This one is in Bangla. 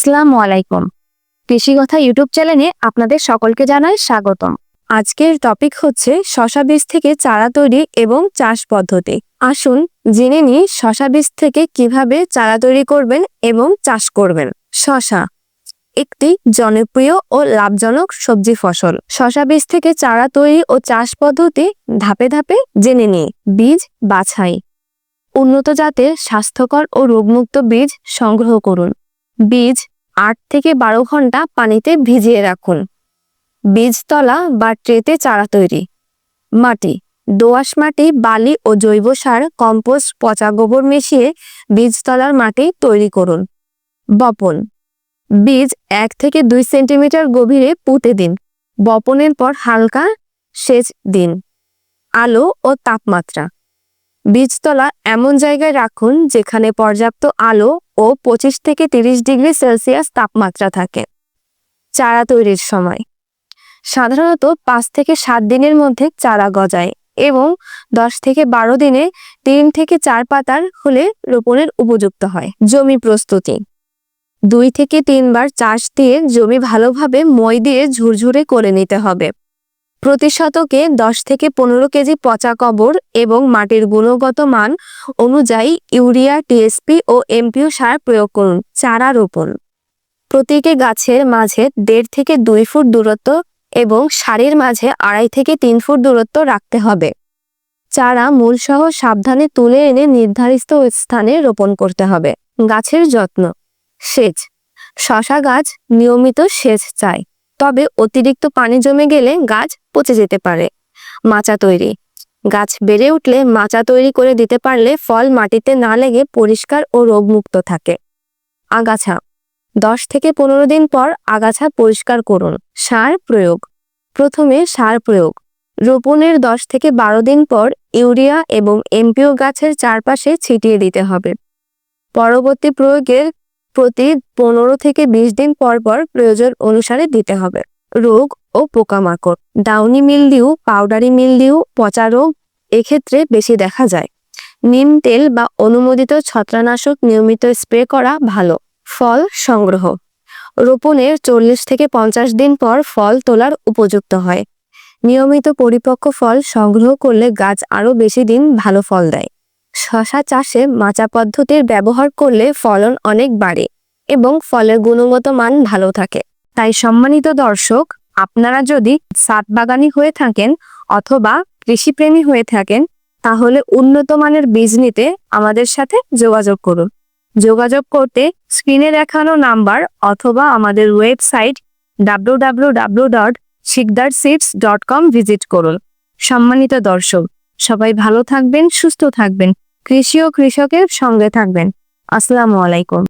আসসালামু আলাইকুম। কৃষি কথা ইউটিউব চ্যানেলে আপনাদের সকলকে জানাই স্বাগতম। আজকের টপিক হচ্ছে শশা বীজ থেকে চারা তৈরি এবং চাষ পদ্ধতি। আসুন জেনে নিই শশা বীজ থেকে কিভাবে চারা তৈরি করবেন এবং চাষ করবেন। শশা একটি জনপ্রিয় ও লাভজনক সবজি ফসল। শশা বীজ থেকে চারা তৈরি ও চাষ পদ্ধতি ধাপে ধাপে জেনে নিই। বীজ বাছাই। উন্নত জাতের স্বাস্থ্যকর ও রোগমুক্ত বীজ সংগ্রহ করুন। বীজ 8 থেকে 12 ঘন্টা পানিতে ভিজিয়ে রাখুন। বীজতলা বা ট্রেতে চারা তৈরি। মাটি দোআঁশ মাটি, বালি ও জৈব সার, কম্পোস্ট, পচা গোবর মিশিয়ে বীজতলার মাটি তৈরি করুন। বপন বীজ 1 থেকে 2 সেন্টিমিটার গভীরে পুঁতে দিন। বপনের পর হালকা সেচ দিন। আলো ও তাপমাত্রা বীজতলা এমন জায়গায় রাখুন যেখানে পর্যাপ্ত আলো ও 25 থেকে 30 ডিগ্রি সেলসিয়াস তাপমাত্রা থাকে। চারা তৈরির সময় সাধারণত 5 থেকে 7 দিনের মধ্যে চারা গজায় এবং 10 থেকে 12 দিনে 3 থেকে 4 পাতার হলে রোপণের উপযুক্ত হয়। জমি প্রস্তুতি 2 থেকে 3 বার চাষ দিয়ে জমি ভালোভাবে মই দিয়ে ঝুরঝুরে করে নিতে হবে। প্রতি শতকে 10 থেকে 15 কেজি পচা গোবর এবং মাটির গুণগত মান অনুযায়ী ইউরিয়া, টিএসপি ও এমপিও সার প্রয়োগ করুন। চারা রোপণ প্রতিটি গাছের মাঝে 1.5 থেকে 2 ফুট দূরত্ব এবং সারির মাঝে 2.5 থেকে 3 ফুট দূরত্ব রাখতে হবে। চারা মূলসহ সাবধানে তুলে এনে নির্ধারিত স্থানে রোপণ করতে হবে। গাছের যত্ন। সেচ শশা গাছ নিয়মিত সেচ চায়, তবে অতিরিক্ত পানি জমে গেলে গাছ পচে যেতে পারে। মাচা তৈরি গাছ বেড়ে উঠলে মাচা তৈরি করে দিতে পারলে ফল মাটিতে না লেগে পরিষ্কার ও রোগমুক্ত থাকে। আগাছা 10 থেকে 15 দিন পর আগাছা পরিষ্কার করুন। সার প্রয়োগ প্রথমে সার প্রয়োগ। রোপণের 10 থেকে 12 দিন পর ইউরিয়া এবং এমপিও গাছের চারপাশে ছিটিয়ে দিতে হবে। পরবর্তী প্রয়োগের প্রতি 15 থেকে 20 দিন পর পর প্রয়োজন অনুসারে দিতে হবে। রোগ ও পোকামাকড় ডাউনি মিলডিউ, পাউডারি মিলডিউ, পচা রোগ এক্ষেত্রে বেশি দেখা যায়। নিম তেল বা অনুমোদিত ছত্রাকনাশক নিয়মিত স্প্রে করা ভালো। ফল সংগ্রহ রোপণের 40 থেকে 50 দিন পর ফল তোলার উপযুক্ত হয়। নিয়মিত পরিপক্ক ফল সংগ্রহ করলে গাছ আরও বেশি দিন ভালো ফল দেয়। শশা চাষে মাচা পদ্ধতির ব্যবহার করলে ফলন অনেক বাড়ে এবং ফলের গুণগত মান ভালো থাকে। তাই সম্মানিত দর্শক, আপনারা যদি ছাদ বাগানি হয়ে থাকেন অথবা কৃষিপ্রেমী হয়ে থাকেন তাহলে উন্নত মানের বীজ নিতে আমাদের সাথে যোগাযোগ করুন। যোগাযোগ করতে স্ক্রিনে দেখানো নাম্বার অথবা আমাদের ওয়েবসাইট www.sikdarseeds.com ভিজিট করুন। সম্মানিত দর্শক, সবাই ভালো থাকবেন, সুস্থ থাকবেন, কৃষি ও কৃষকের সঙ্গে থাকবেন। আসসালামু আলাইকুম।